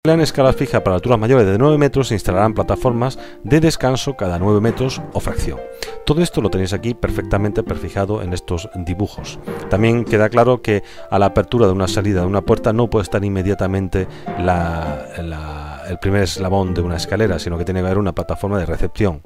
En escala fija para alturas mayores de 9 metros se instalarán plataformas de descanso cada 9 metros o fracción. Todo esto lo tenéis aquí perfectamente prefijado en estos dibujos. También queda claro que a la apertura de una salida de una puerta no puede estar inmediatamente el primer eslabón de una escalera, sino que tiene que haber una plataforma de recepción,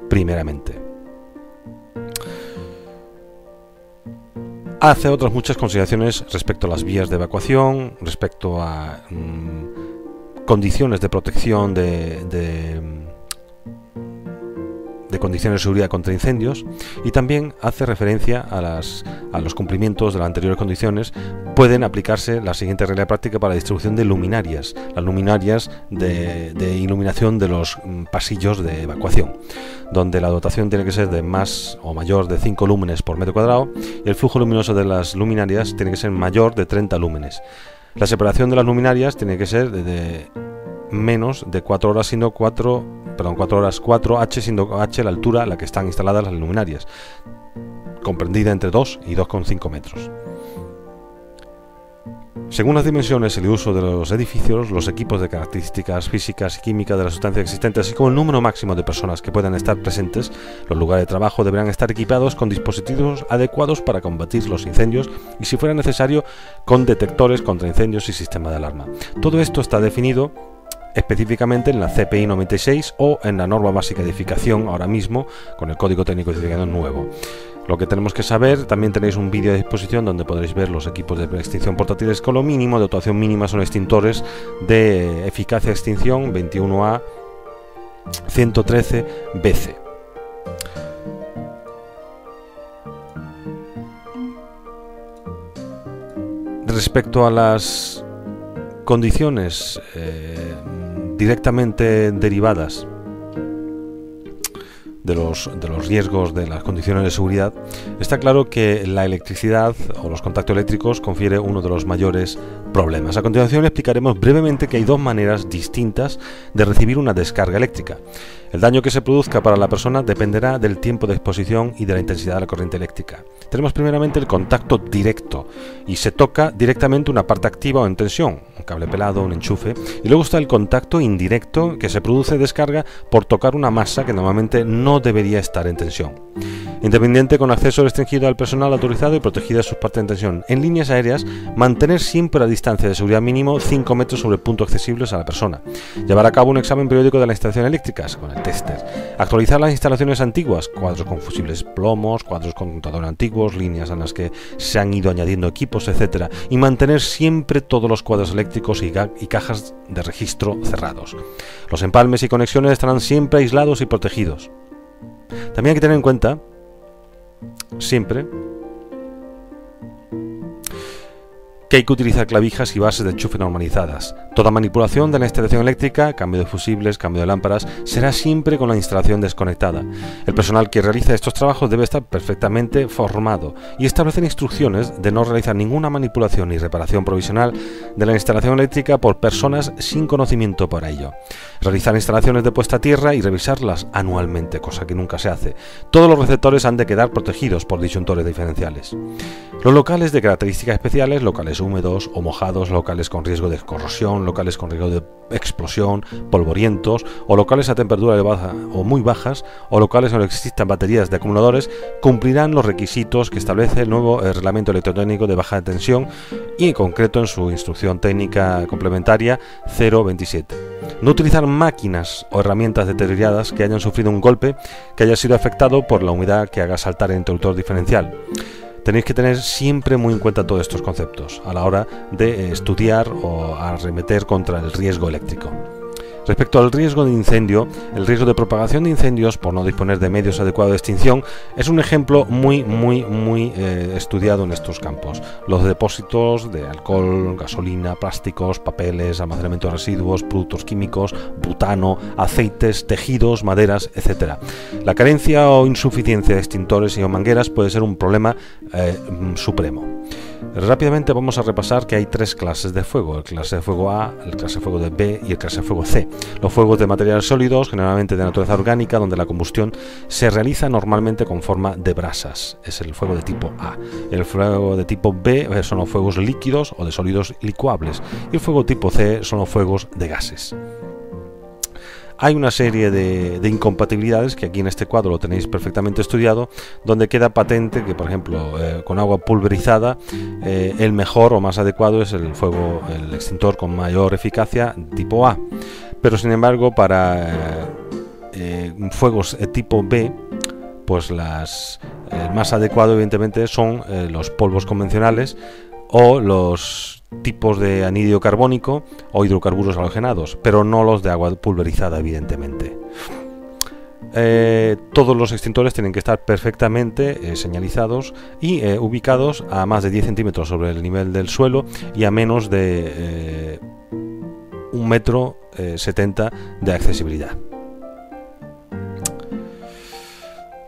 primeramente. Hace otras muchas consideraciones respecto a las vías de evacuación, respecto a condiciones de protección de condiciones de seguridad contra incendios, y también hace referencia a los cumplimientos de las anteriores condiciones. Pueden aplicarse la siguiente regla práctica para la distribución de luminarias, las luminarias de iluminación de los pasillos de evacuación, donde la dotación tiene que ser de más o mayor de 5 lúmenes por metro cuadrado y el flujo luminoso de las luminarias tiene que ser mayor de 30 lúmenes. La separación de las luminarias tiene que ser de menos de 4 horas, siendo 4H, siendo H la altura a la que están instaladas las luminarias, comprendida entre 2 y 2,5 metros. Según las dimensiones y el uso de los edificios, los equipos de características físicas y químicas de las sustancias existentes, así como el número máximo de personas que puedan estar presentes, los lugares de trabajo deberán estar equipados con dispositivos adecuados para combatir los incendios y, si fuera necesario, con detectores contra incendios y sistema de alarma. Todo esto está definido específicamente en la CPI 96 o en la norma básica de edificación ahora mismo con el código técnico de edificación nuevo. Lo que tenemos que saber, también tenéis un vídeo a disposición donde podréis ver los equipos de extinción portátiles con lo mínimo. De dotación mínima son extintores de eficacia de extinción 21A 113 BC. Respecto a las condiciones directamente derivadas de los riesgos de las condiciones de seguridad, está claro que la electricidad o los contactos eléctricos confiere uno de los mayores problemas. A continuación explicaremos brevemente que hay dos maneras distintas de recibir una descarga eléctrica. El daño que se produzca para la persona dependerá del tiempo de exposición y de la intensidad de la corriente eléctrica. Tenemos primeramente el contacto directo, y se toca directamente una parte activa o en tensión, un cable pelado, un enchufe, y luego está el contacto indirecto, que se produce descarga por tocar una masa que normalmente no debería estar en tensión. Independiente, con acceso restringido al personal autorizado y protegida sus partes en tensión. En líneas aéreas, mantener siempre la distancia de seguridad mínimo 5 metros sobre el punto accesibles a la persona. Llevar a cabo un examen periódico de las instalaciones eléctricas con el tester. Actualizar las instalaciones antiguas, cuadros con fusibles plomos, cuadros con contadores antiguos, líneas en las que se han ido añadiendo equipos, etc. Y mantener siempre todos los cuadros eléctricos y cajas de registro cerrados. Los empalmes y conexiones estarán siempre aislados y protegidos. También hay que tener en cuenta siempre que hay que utilizar clavijas y bases de enchufe normalizadas. Toda manipulación de la instalación eléctrica, cambio de fusibles, cambio de lámparas, será siempre con la instalación desconectada. El personal que realiza estos trabajos debe estar perfectamente formado y establecer instrucciones de no realizar ninguna manipulación ni reparación provisional de la instalación eléctrica por personas sin conocimiento para ello. Realizar instalaciones de puesta a tierra y revisarlas anualmente, cosa que nunca se hace. Todos los receptores han de quedar protegidos por disyuntores diferenciales. Los locales de características especiales, locales húmedos o mojados, locales con riesgo de corrosión, locales con riesgo de explosión, polvorientos, o locales a temperatura elevada o muy bajas, o locales donde existan baterías de acumuladores, cumplirán los requisitos que establece el nuevo reglamento electrotécnico de baja tensión y en concreto en su instrucción técnica complementaria 027. No utilizar máquinas o herramientas deterioradas que hayan sufrido un golpe que haya sido afectado por la humedad que haga saltar el interruptor diferencial. Tenéis que tener siempre muy en cuenta todos estos conceptos a la hora de estudiar o arremeter contra el riesgo eléctrico. Respecto al riesgo de incendio, el riesgo de propagación de incendios por no disponer de medios adecuados de extinción es un ejemplo muy estudiado en estos campos. Los depósitos de alcohol, gasolina, plásticos, papeles, almacenamiento de residuos, productos químicos, butano, aceites, tejidos, maderas, etc. La carencia o insuficiencia de extintores y o mangueras puede ser un problema supremo. Rápidamente vamos a repasar que hay tres clases de fuego: el clase de fuego A, el clase de fuego de B y el clase de fuego C. Los fuegos de materiales sólidos, generalmente de naturaleza orgánica, donde la combustión se realiza normalmente con forma de brasas, es el fuego de tipo A. El fuego de tipo B son los fuegos líquidos o de sólidos licuables, y el fuego tipo C son los fuegos de gases. Hay una serie de incompatibilidades que aquí en este cuadro lo tenéis perfectamente estudiado, donde queda patente que, por ejemplo, con agua pulverizada, el mejor o más adecuado es el extintor con mayor eficacia tipo A. Pero sin embargo, para fuegos tipo B, pues el más adecuado evidentemente son los polvos convencionales o los tipos de anhídrido carbónico o hidrocarburos halogenados, pero no los de agua pulverizada, evidentemente. Todos los extintores tienen que estar perfectamente señalizados y ubicados a más de 10 centímetros sobre el nivel del suelo y a menos de 1,70 m de accesibilidad.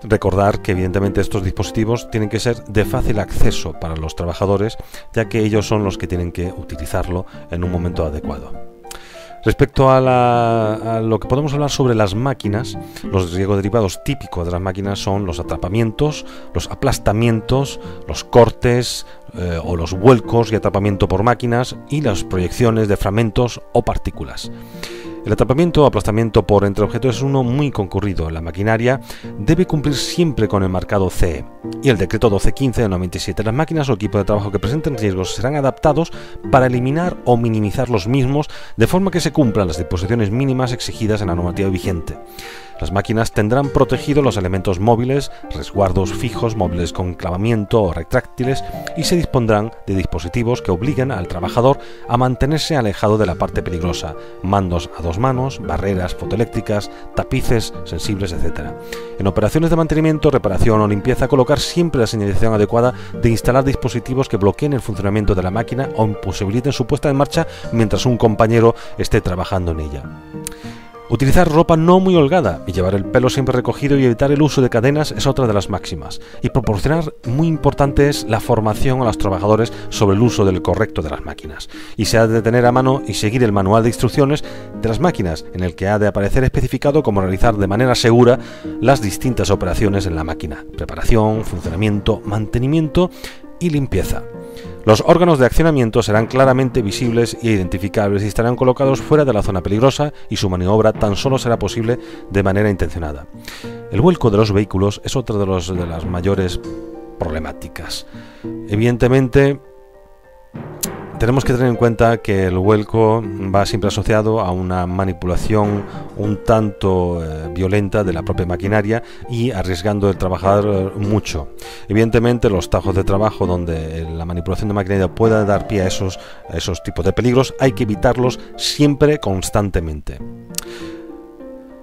Recordar que evidentemente estos dispositivos tienen que ser de fácil acceso para los trabajadores, ya que ellos son los que tienen que utilizarlo en un momento adecuado. Respecto a lo que podemos hablar sobre las máquinas, los riesgos derivados típicos de las máquinas son los atrapamientos, los aplastamientos, los cortes o los vuelcos y atrapamiento por máquinas y las proyecciones de fragmentos o partículas. El atrapamiento o aplastamiento por entre objetos es uno muy concurrido. La maquinaria debe cumplir siempre con el marcado CE y el decreto 1215 de 97. Las máquinas o equipos de trabajo que presenten riesgos serán adaptados para eliminar o minimizar los mismos, de forma que se cumplan las disposiciones mínimas exigidas en la normativa vigente. Las máquinas tendrán protegidos los elementos móviles, resguardos fijos, móviles con clavamiento o retráctiles, y se dispondrán de dispositivos que obliguen al trabajador a mantenerse alejado de la parte peligrosa: mandos a dos manos, barreras fotoeléctricas, tapices sensibles, etc. En operaciones de mantenimiento, reparación o limpieza, colocar siempre la señalización adecuada de instalar dispositivos que bloqueen el funcionamiento de la máquina o imposibiliten su puesta en marcha mientras un compañero esté trabajando en ella. Utilizar ropa no muy holgada y llevar el pelo siempre recogido y evitar el uso de cadenas es otra de las máximas. Y proporcionar, muy importante, es la formación a los trabajadores sobre el uso del correcto de las máquinas. Y se ha de tener a mano y seguir el manual de instrucciones de las máquinas, en el que ha de aparecer especificado cómo realizar de manera segura las distintas operaciones en la máquina: preparación, funcionamiento, mantenimiento y limpieza. Los órganos de accionamiento serán claramente visibles e identificables y estarán colocados fuera de la zona peligrosa, y su maniobra tan solo será posible de manera intencionada. El vuelco de los vehículos es otra de las mayores problemáticas. Evidentemente, tenemos que tener en cuenta que el vuelco va siempre asociado a una manipulación un tanto violenta de la propia maquinaria y arriesgando el trabajador mucho. Evidentemente, los tajos de trabajo donde la manipulación de maquinaria pueda dar pie a esos tipos de peligros hay que evitarlos siempre, constantemente.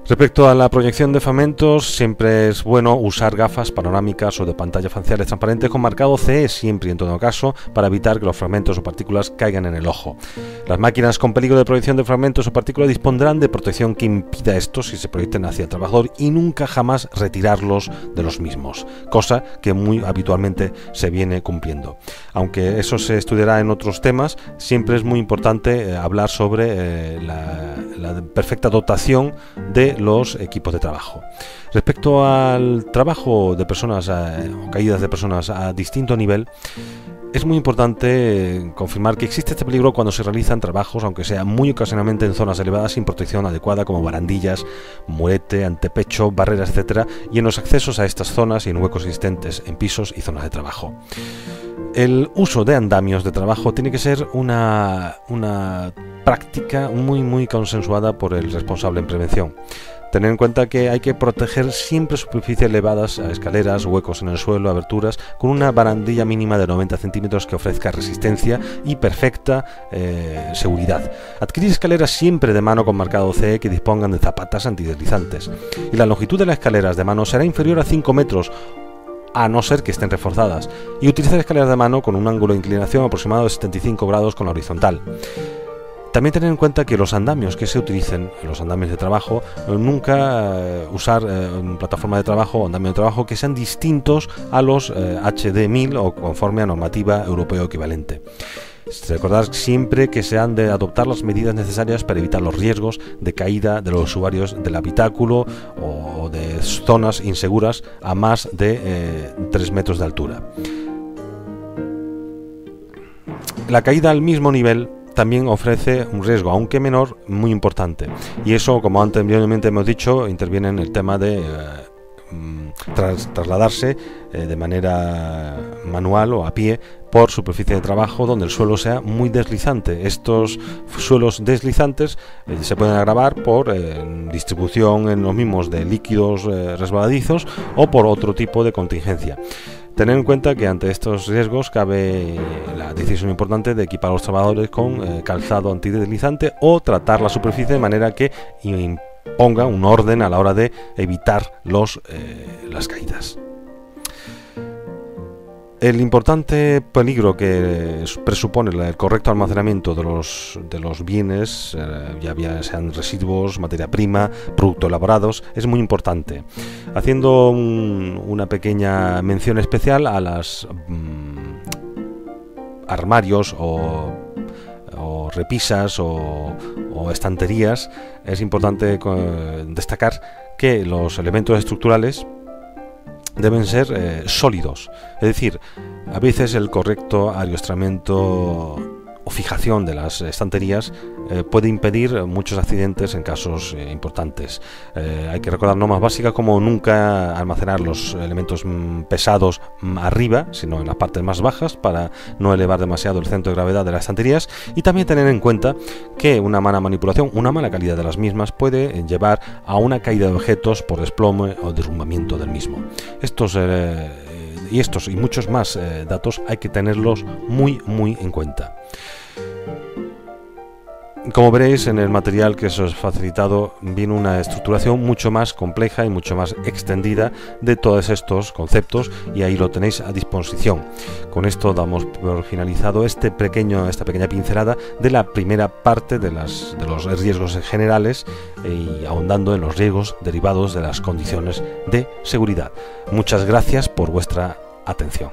Respecto a la proyección de fragmentos, siempre es bueno usar gafas panorámicas o de pantallas faciales transparentes con marcado CE siempre y en todo caso, para evitar que los fragmentos o partículas caigan en el ojo. Las máquinas con peligro de proyección de fragmentos o partículas dispondrán de protección que impida estos si se proyecten hacia el trabajador, y nunca jamás retirarlos de los mismos, cosa que muy habitualmente se viene cumpliendo. Aunque eso se estudiará en otros temas, siempre es muy importante hablar sobre la perfecta dotación de los equipos de trabajo. Respecto al trabajo de personas o caídas de personas a distinto nivel, es muy importante confirmar que existe este peligro cuando se realizan trabajos, aunque sea muy ocasionalmente, en zonas elevadas sin protección adecuada, como barandillas, murete, antepecho, barreras, etc., y en los accesos a estas zonas y en huecos existentes en pisos y zonas de trabajo. El uso de andamios de trabajo tiene que ser una práctica muy consensuada por el responsable en prevención. Tener en cuenta que hay que proteger siempre superficies elevadas, a escaleras, huecos en el suelo, aberturas, con una barandilla mínima de 90 centímetros que ofrezca resistencia y perfecta seguridad. Adquirir escaleras siempre de mano con marcado CE que dispongan de zapatas antideslizantes. Y la longitud de las escaleras de mano será inferior a 5 metros, a no ser que estén reforzadas, y utilizar escaleras de mano con un ángulo de inclinación aproximado de 75 grados con la horizontal. También tener en cuenta que los andamios que se utilicen, los andamios de trabajo, nunca usar plataforma de trabajo o andamio de trabajo que sean distintos a los HD 1000 o conforme a normativa europea equivalente. Recordad siempre que se han de adoptar las medidas necesarias para evitar los riesgos de caída de los usuarios del habitáculo o de zonas inseguras a más de 3 metros de altura. La caída al mismo nivel también ofrece un riesgo, aunque menor, muy importante. Y eso, como anteriormente hemos dicho, interviene en el tema de trasladarse de manera manual o a pie por superficie de trabajo donde el suelo sea muy deslizante. Estos suelos deslizantes se pueden agravar por distribución en los mismos de líquidos resbaladizos o por otro tipo de contingencia. Tener en cuenta que ante estos riesgos cabe la decisión importante de equipar a los trabajadores con calzado antideslizante o tratar la superficie de manera que imponga un orden a la hora de evitar las caídas. El importante peligro que presupone el correcto almacenamiento de los bienes, ya sean residuos, materia prima, productos elaborados, es muy importante. Haciendo una pequeña mención especial a las armarios o repisas o estanterías, es importante destacar que los elementos estructurales deben ser sólidos, es decir, a veces el correcto adiestramiento o fijación de las estanterías puede impedir muchos accidentes en casos importantes. Hay que recordar normas básicas como nunca almacenar los elementos pesados arriba, sino en las partes más bajas para no elevar demasiado el centro de gravedad de las estanterías, y también tener en cuenta que una mala manipulación, una mala calidad de las mismas puede llevar a una caída de objetos por desplome o derrumbamiento del mismo. Estos y muchos más datos hay que tenerlos muy en cuenta. Como veréis, en el material que os he facilitado viene una estructuración mucho más compleja y mucho más extendida de todos estos conceptos, y ahí lo tenéis a disposición. Con esto damos por finalizado esta pequeña pincelada de la primera parte de los riesgos generales y ahondando en los riesgos derivados de las condiciones de seguridad. Muchas gracias por vuestra atención.